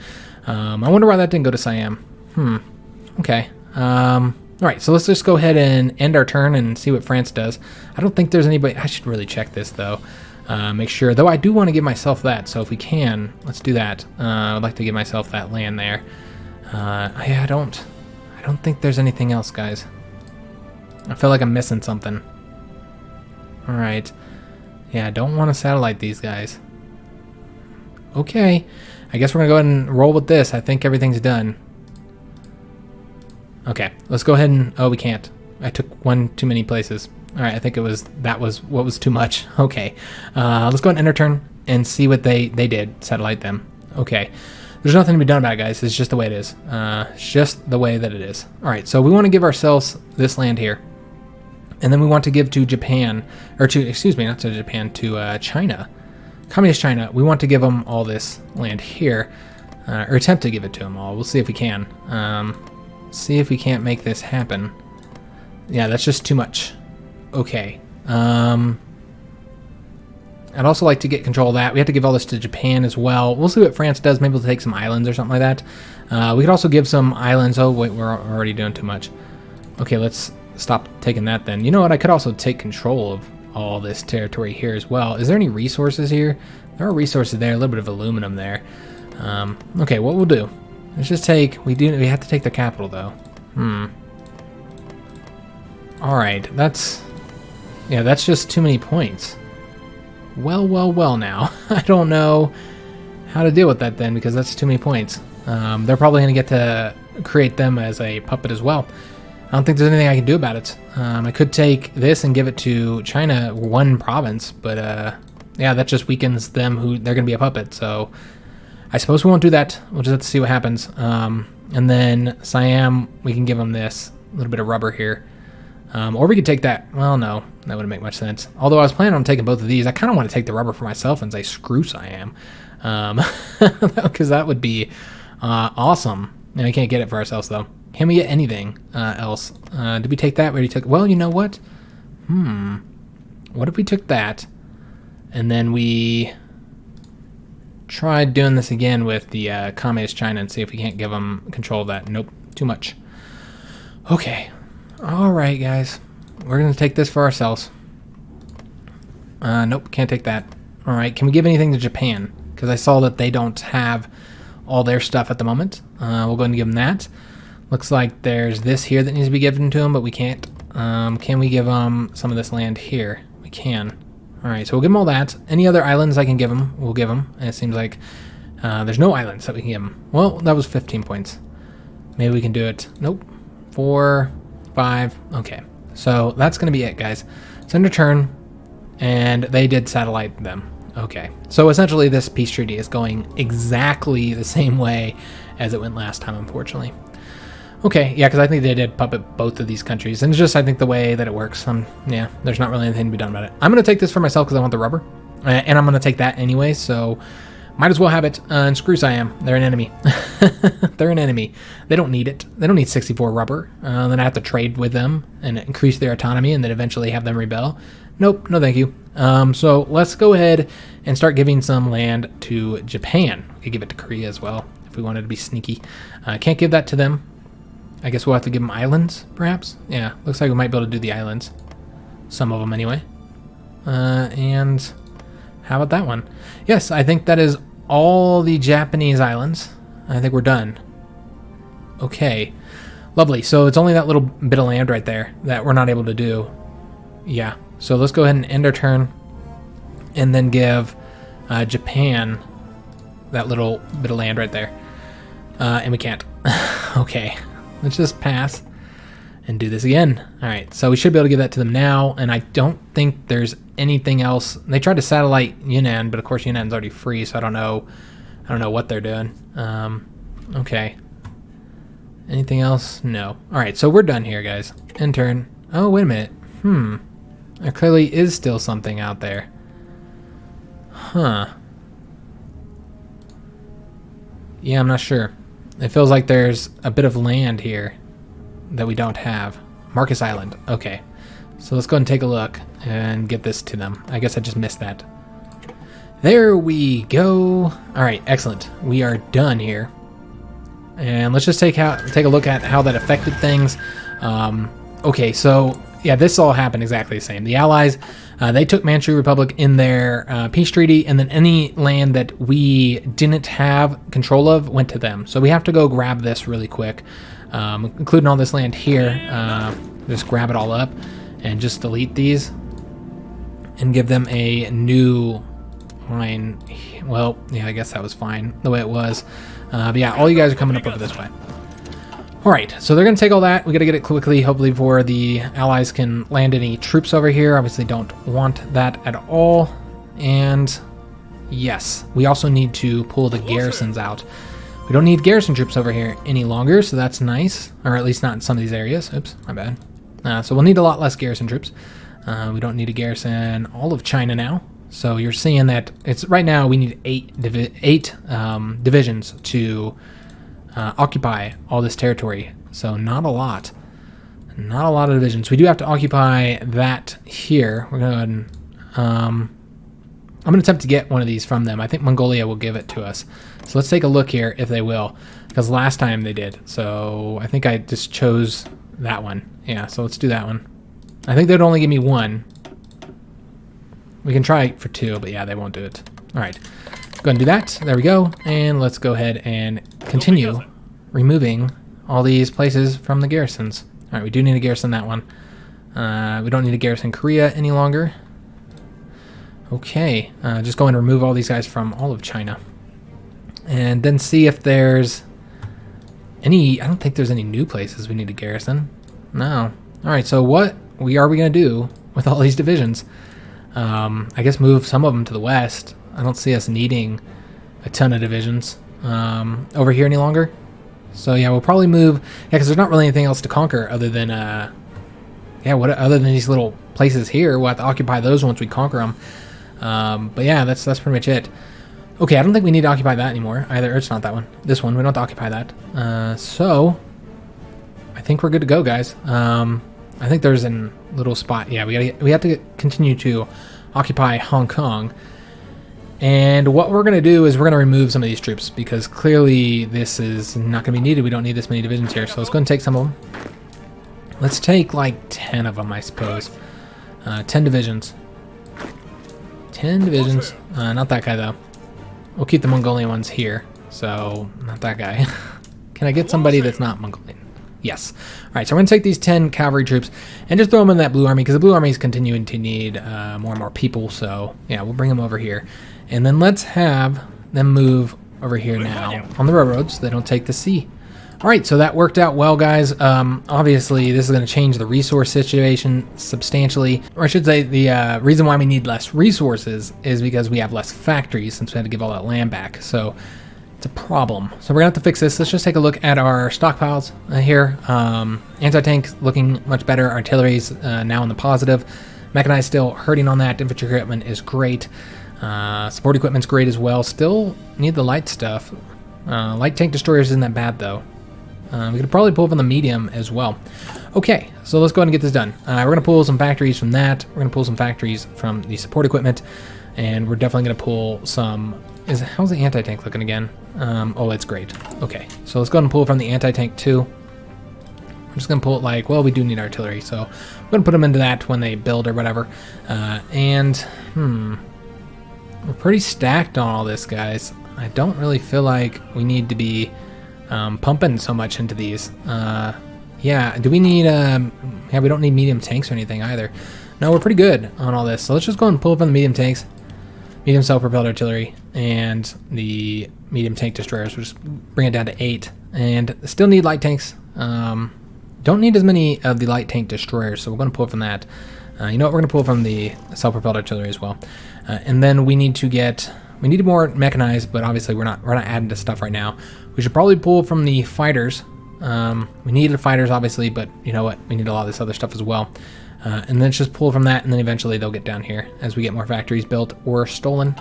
I wonder why that didn't go to Siam. Okay. All right, so let's just go ahead and end our turn and see what France does. I don't think there's anybody. I should really check this, though. Make sure. Though I do want to give myself that, so if we can, let's do that. I'd like to give myself that land there. I don't think there's anything else, guys. I feel like I'm missing something. All right. Yeah, I don't want to satellite these guys. Okay. I guess we're going to go ahead and roll with this. I think everything's done. Okay, let's go ahead and... Oh, we can't. I took one too many places. All right, I think that was what was too much. Okay, let's go ahead and end our turn and see what they did. Satellite them. Okay, there's nothing to be done about it, guys. It's just the way it is. It's just the way that it is. All right, so we want to give ourselves this land here. And then we want to give to Japan, or to, excuse me, not to Japan, to China. Communist China, we want to give them all this land here, or attempt to give it to them all. We'll see if we can. See if we can't make this happen. Yeah, that's just too much. Okay. I'd also like to get control of that. We have to give all this to Japan as well. We'll see what France does. Maybe we'll take some islands or something like that. We could also give some islands. Oh, wait, we're already doing too much. Okay, let's stop taking that then. You know what? I could also take control of all this territory here as well. Is there any resources here? There are resources there. A little bit of aluminum there. Okay, what we'll do. Let's just take... We have to take the capital, though. Alright, that's... Yeah, that's just too many points. Well now. I don't know how to deal with that then, because that's too many points. They're probably going to get to create them as a puppet as well. I don't think there's anything I can do about it. I could take this and give it to China, one province, but yeah, that just weakens them. They're going to be a puppet, so... I suppose we won't do that. We'll just have to see what happens. And then Siam, we can give them this. A little bit of rubber here. Or we could take that. Well, no. That wouldn't make much sense. Although I was planning on taking both of these. I kind of want to take the rubber for myself and say, screw Siam. Because that would be awesome. And we can't get it for ourselves, though. Can we get anything else? Did we take that? We already took... Well, you know what? What if we took that, and then we... tried doing this again with the Communist China and see if we can't give them control of that. Nope, too much. Okay, All right, guys. We're going to take this for ourselves. Nope, can't take that. All right, can we give anything to Japan? Because I saw that they don't have all their stuff at the moment. We'll go ahead and give them that. Looks like there's this here that needs to be given to them, but we can't. Can we give them some of this land here? We can. All right, so we'll give them all that. Any other islands I can give them, we'll give them. And it seems like there's no islands that we can give them. Well, that was 15 points. Maybe we can do it. Nope. 4, 5. Okay. So that's going to be it, guys. Send a turn, and they did satellite them. Okay. So essentially this peace treaty is going exactly the same way as it went last time, unfortunately. Okay, yeah, because I think they did puppet both of these countries, and it's just, I think, the way that it works. Yeah, there's not really anything to be done about it. I'm going to take this for myself because I want the rubber, and I'm going to take that anyway, so might as well have it. And screw Siam. They're an enemy. They're an enemy. They don't need it. They don't need 64 rubber. Then I have to trade with them and increase their autonomy and then eventually have them rebel. Nope, no thank you. So let's go ahead and start giving some land to Japan. We could give it to Korea as well if we wanted to be sneaky. Can't give that to them. I guess we'll have to give them islands, perhaps? Yeah, looks like we might be able to do the islands. Some of them, anyway. And how about that one? Yes, I think that is all the Japanese islands. I think we're done. Okay. Lovely. So it's only that little bit of land right there that we're not able to do. Yeah. So let's go ahead and end our turn. And then give Japan that little bit of land right there. And we can't. Okay. Let's just pass and do this again. All right, so we should be able to give that to them now, and I don't think there's anything else. They tried to satellite Yunnan, but of course Yunnan's already free, so I don't know what they're doing. Okay. Anything else? No. All right, so we're done here, guys. End turn. Oh, wait a minute. There clearly is still something out there. Huh. Yeah, I'm not sure. It feels like there's a bit of land here that we don't have. Marcus Island. Okay. So let's go and take a look and get this to them. I guess I just missed that. There we go. All right, excellent. We are done here. And let's just take a look at how that affected things. Okay, so yeah, this all happened exactly the same. The Allies, they took Manchu Republic in their peace treaty, and then any land that we didn't have control of went to them. So we have to go grab this really quick, including all this land here. Just grab it all up and just delete these and give them a new line. Well, yeah, I guess that was fine the way it was. But yeah, all you guys are coming up over this way. All right, so they're going to take all that. We got to get it quickly, hopefully, before the Allies can land any troops over here. Obviously, don't want that at all. And yes, we also need to pull the garrisons out. We don't need garrison troops over here any longer, so that's nice. Or at least not in some of these areas. Oops, my bad. So we'll need a lot less garrison troops. We don't need to garrison all of China now. So you're seeing that it's right now we need eight divisions to occupy all this territory. So not a lot. Not a lot of divisions. We do have to occupy that here. We're going to I'm going to attempt to get one of these from them. I think Mongolia will give it to us. So let's take a look here if they will, because last time they did. So I think I just chose that one. Yeah, so let's do that one. I think they'd only give me one. We can try for two, but yeah, they won't do it. All right, go ahead and do that. There we go. And let's go ahead and continue removing all these places from the garrisons. All right, we do need to garrison that one. We don't need to garrison Korea any longer. Okay, just go and remove all these guys from all of China. And then see if there's any, I don't think there's any new places we need to garrison. No. All right, so what are we going to do with all these divisions? I guess move some of them to the west. I don't see us needing a ton of divisions over here any longer. So yeah, we'll probably move, yeah, because there's not really anything else to conquer other than, other than these little places here. We'll have to occupy those once we conquer them. But yeah, that's pretty much it. Okay, I don't think we need to occupy that anymore either. It's not that one. This one, we don't have to occupy that. So I think we're good to go, guys. I think there's a little spot. Yeah, we have to continue to occupy Hong Kong. And what we're going to do is we're going to remove some of these troops because clearly this is not going to be needed. We don't need this many divisions here. So let's go and take some of them. Let's take like 10 of them, I suppose. 10 divisions. 10 divisions. Not that guy, though. We'll keep the Mongolian ones here. So, not that guy. Can I get somebody that's not Mongolian? Yes. All right, so we're going to take these 10 cavalry troops and just throw them in that blue army, because the blue army is continuing to need more and more people. So, yeah, we'll bring them over here. And then let's have them move over here now on the railroads so they don't take the sea. All right, so that worked out well, guys. Obviously, this is going to change the resource situation substantially. Or I should say, the reason why we need less resources is because we have less factories, since we had to give all that land back. So it's a problem. So we're going to have to fix this. Let's just take a look at our stockpiles here. Anti-tank looking much better. Artillery's now in the positive. Mechanized still hurting on that. Infantry equipment is great. Support equipment's great as well. Still need the light stuff. Light tank destroyers isn't that bad, though. We could probably pull from the medium as well. Okay, so let's go ahead and get this done. We're going to pull some factories from that. We're going to pull some factories from the support equipment. And we're definitely going to pull some... How's the anti-tank looking again? Oh, it's great. Okay, so let's go ahead and pull from the anti-tank too. We're just going to pull it like... Well, we do need artillery, so we're going to put them into that when they build or whatever. We're pretty stacked on all this, guys. I don't really feel like we need to be... pumping so much into these. Yeah, do we need yeah, we don't need medium tanks or anything either. No, we're pretty good on all this. So let's just go and pull from the medium tanks, medium self-propelled artillery, and the medium tank destroyers. We'll just bring it down to 8, and still need light tanks. Don't need as many of the light tank destroyers, so we're going to pull from that. You know what, we're going to pull from the self-propelled artillery as well. And then we need to get... We need more mechanized, but obviously we're not adding to stuff right now. We should probably pull from the fighters. We need the fighters, obviously, but you know what? We need a lot of this other stuff as well. And then just pull from that, and then eventually they'll get down here as we get more factories built or stolen.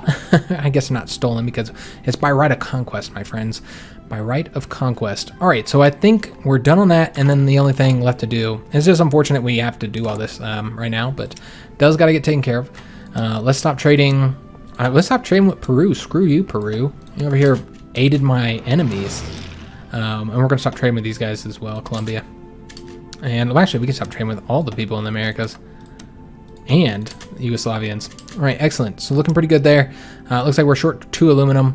I guess not stolen, because it's by right of conquest, my friends. By right of conquest. All right, so I think we're done on that, and then the only thing left to do is just unfortunate we have to do all this right now, but does got to get taken care of. Let's stop trading. Let's stop trading with Peru. Screw you, Peru. You over here aided my enemies. And we're going to stop trading with these guys as well, Colombia. And well, actually, we can stop trading with all the people in the Americas. And the Yugoslavians. All right, excellent. So looking pretty good there. Looks like we're short 2 aluminum.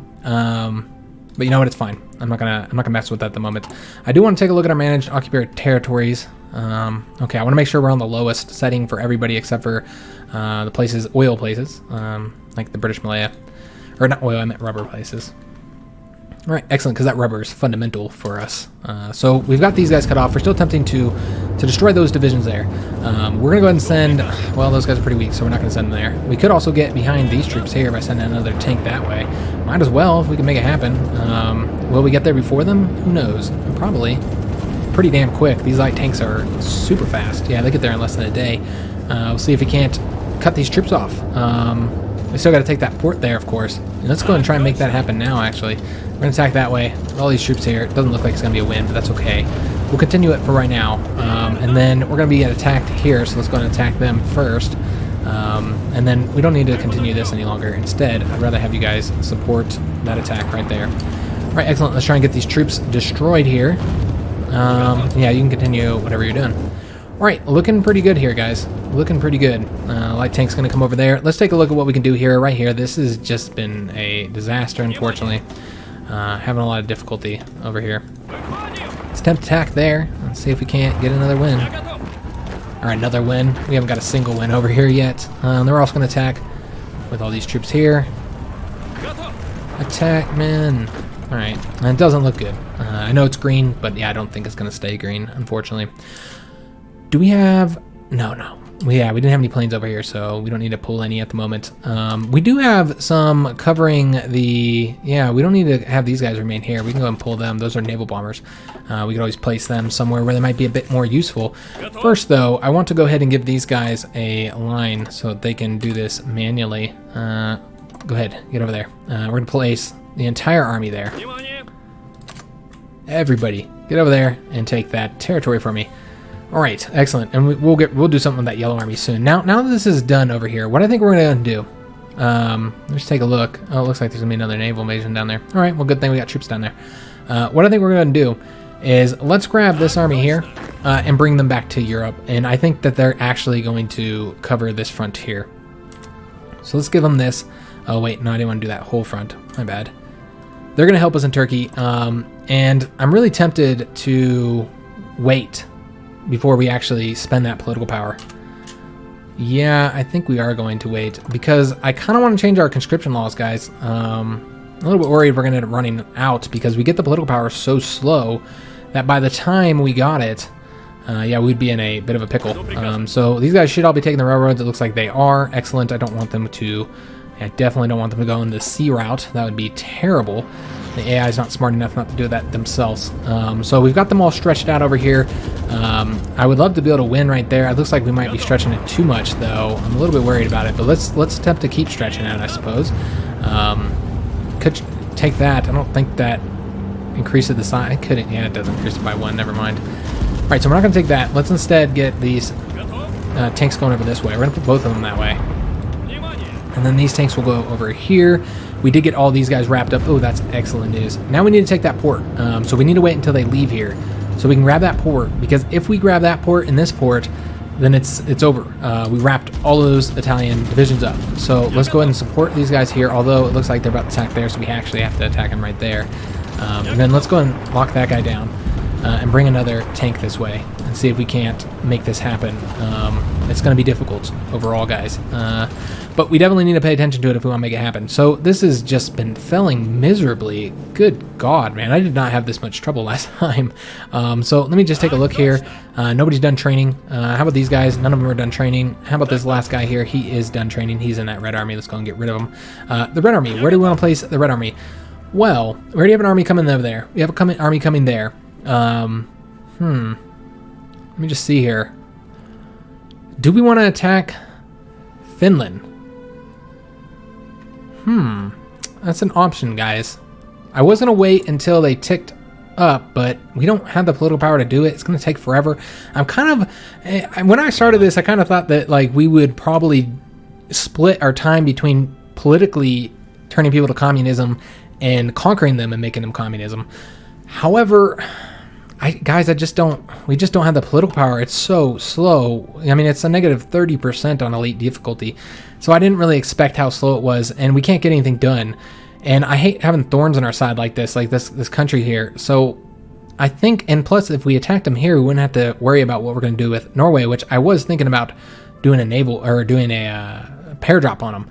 But you know what? It's fine. I'm not gonna mess with that at the moment. I do want to take a look at our managed occupied territories. Okay, I want to make sure we're on the lowest setting for everybody except for the places, oil places, like the British Malaya. Or not oil, I meant rubber places. All right, excellent, because that rubber is fundamental for us. So we've got these guys cut off. We're still attempting to destroy those divisions there. We're going to go ahead and send... Well, those guys are pretty weak, so we're not going to send them there. We could also get behind these troops here by sending another tank that way. Might as well, if we can make it happen. Will we get there before them? Who knows? Probably. Pretty damn quick. These light tanks are super fast. Yeah, they get there in less than a day. We'll see if we can't cut these troops off. We still got to take that port there, of course. And let's go and try and make that happen now, actually. We're going to attack that way. All these troops here. It doesn't look like it's going to be a win, but that's okay. We'll continue it for right now. And then we're going to be attacked here, so let's go and attack them first. And then we don't need to continue this any longer. Instead, I'd rather have you guys support that attack right there. All right, excellent. Let's try and get these troops destroyed here. Yeah, you can continue whatever you're doing. All right, looking pretty good here, guys. Looking pretty good. Light tank's going to come over there. Let's take a look at what we can do here, right here. This has just been a disaster, unfortunately. Having a lot of difficulty over here. Let's attempt attack there. Let's see if we can't get another win. All right, another win. We haven't got a single win over here yet. They're also going to attack with all these troops here. Attack, man. All right, and it doesn't look good. I know it's green, but yeah, I don't think it's going to stay green, unfortunately. Do we have... No. Yeah, we didn't have any planes over here, so we don't need to pull any at the moment. We do have some covering the... Yeah, we don't need to have these guys remain here. We can go and pull them. Those are naval bombers. We can always place them somewhere where they might be a bit more useful. First, though, I want to go ahead and give these guys a line so that they can do this manually. Go ahead, get over there. We're going to place the entire army there. Everybody, get over there and take that territory for me. All right, excellent, and we'll do something with that yellow army soon. Now that this is done over here, what I think we're gonna do? Let's take a look. Oh, it looks like there's gonna be another naval invasion down there. All right, well, good thing we got troops down there. What I think we're gonna do is let's grab this army here. and bring them back to Europe. And I think that they're actually going to cover this frontier. So let's give them this. Oh wait, no, I didn't want to do that whole front. My bad. They're going to help us in Turkey. And I'm really tempted to wait before we actually spend that political power. Yeah, I think we are going to wait because I kind of want to change our conscription laws, guys. I'm a little bit worried we're going to end up running out because we get the political power so slow that by the time we got it, yeah, we'd be in a bit of a pickle. So these guys should all be taking the railroads. It looks like they are. Excellent. I don't want them to... I definitely don't want them to go in the sea route. That would be terrible. The AI is not smart enough not to do that themselves. So we've got them all stretched out over here. I would love to be able to win right there. It looks like we might be stretching it too much, though. I'm a little bit worried about it, but let's attempt to keep stretching it, I suppose. Could take that. I don't think that increases the size. I couldn't. Yeah, it does increase it by 1. Never mind. All right, so we're not going to take that. Let's instead get these tanks going over this way. We're going to put both of them that way. And then these tanks will go over here. We did get all these guys wrapped up. Oh, that's excellent news. Now we need to take that port. So we need to wait until they leave here so we can grab that port, because if we grab that port and this port, then it's over. We wrapped all of those Italian divisions up. So let's go ahead and support these guys here, although it looks like they're about to attack there, so we actually have to attack them right there. And then let's go and lock that guy down and bring another tank this way and see if we can't make this happen. It's going to be difficult overall, guys. But we definitely need to pay attention to it if we want to make it happen. So this has just been failing miserably. Good God, man. I did not have this much trouble last time. So let me just take a look here. Nobody's done training. How about these guys? None of them are done training. How about this last guy here? He is done training. He's in that Red Army. Let's go and get rid of him. The Red Army. Where do we want to place the Red Army? Well, we already have an army coming over there. We have an army coming there. Let me just see here. Do we want to attack Finland? That's an option, guys. I was going to wait until they ticked up, but we don't have the political power to do it. It's going to take forever. I'm kind of... When I started this, I kind of thought that like we would probably split our time between politically turning people to communism and conquering them and making them communism. However... guys, we just don't have the political power. It's so slow. I mean, it's a negative 30% on elite difficulty. So I didn't really expect how slow it was, and we can't get anything done. And I hate having thorns on our side like this country here. So I think, and plus if we attacked them here, we wouldn't have to worry about what we're going to do with Norway, which I was thinking about doing a naval, or doing a pair drop on them.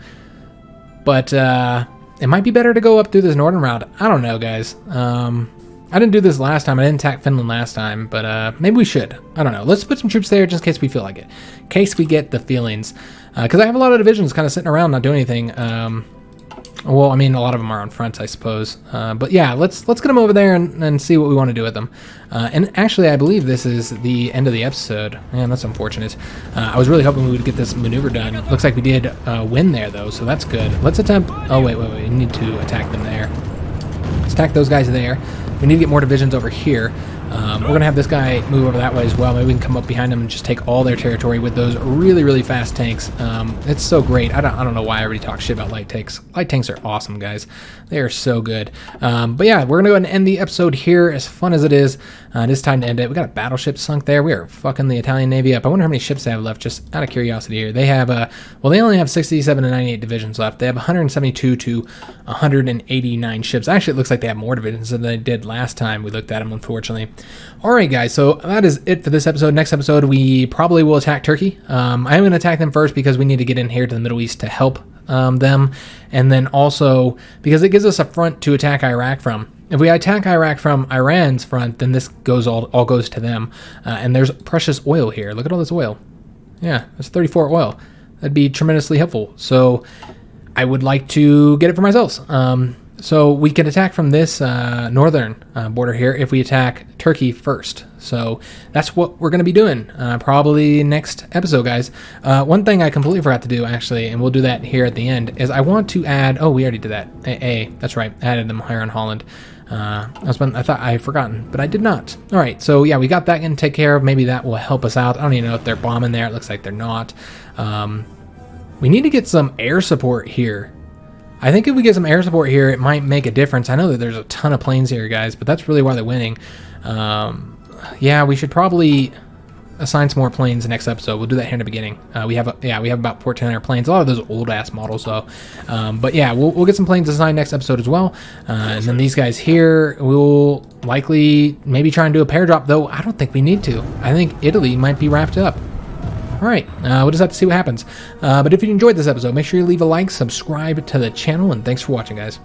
But it might be better to go up through this northern route. I don't know, guys. I didn't do this last time. I didn't attack Finland last time, but maybe we should. I don't know. Let's put some troops there just in case we feel like it. In case we get the feelings. Because I have a lot of divisions kind of sitting around not doing anything. Well, I mean, a lot of them are on fronts, I suppose. But yeah, let's get them over there and see what we want to do with them. And actually, I believe this is the end of the episode. Man, that's unfortunate. I was really hoping we would get this maneuver done. Looks like we did win there, though, so that's good. Let's attempt... Oh, wait. We need to attack them there. Let's attack those guys there. We need to get more divisions over here. We're going to have this guy move over that way as well. Maybe we can come up behind them and just take all their territory with those really, really fast tanks. It's so great. I don't know why I already talk shit about light tanks. Light tanks are awesome, guys. They are so good. But yeah, we're going to go ahead and end the episode here. As fun as it is, it is time to end it. We got a battleship sunk there. We are fucking the Italian Navy up. I wonder how many ships they have left, just out of curiosity here. They have, well, they only have 67 to 98 divisions left. They have 172 to 189 ships. Actually, it looks like they have more divisions than they did last time we looked at them, unfortunately. Alright, guys, so that is it for this episode. Next episode, we probably will attack Turkey. I am going to attack them first because we need to get in here to the Middle East to help them, and then also because it gives us a front to attack Iraq from. If we attack Iraq from Iran's front, then this goes all goes to them, and there's precious oil here. Look at all this oil. Yeah, that's 34 oil. That'd be tremendously helpful. So I would like to get it for myself. So we can attack from this northern border here if we attack Turkey first. So that's what we're going to be doing probably next episode, guys. One thing I completely forgot to do, actually, and we'll do that here at the end, is I want to add... Oh, we already did that. That's right. Added them higher in Holland. I thought I had forgotten, but I did not. All right, so yeah, we got that going to take care of. Maybe that will help us out. I don't even know if they're bombing there. It looks like they're not. We need to get some air support here. I think if we get some air support here, it might make a difference. I know that there's a ton of planes here, guys, but that's really why they're winning. yeah, we should probably assign some more planes next episode. We'll do that here in the beginning. We have about 1,400 planes. A lot of those old ass models though. But yeah, we'll get some planes assigned next episode as well. And then these guys here, we'll likely maybe try and do a pair drop, though I don't think we need to. I think Italy might be wrapped up. All right, we'll just have to see what happens. But if you enjoyed this episode, make sure you leave a like, subscribe to the channel, and thanks for watching, guys.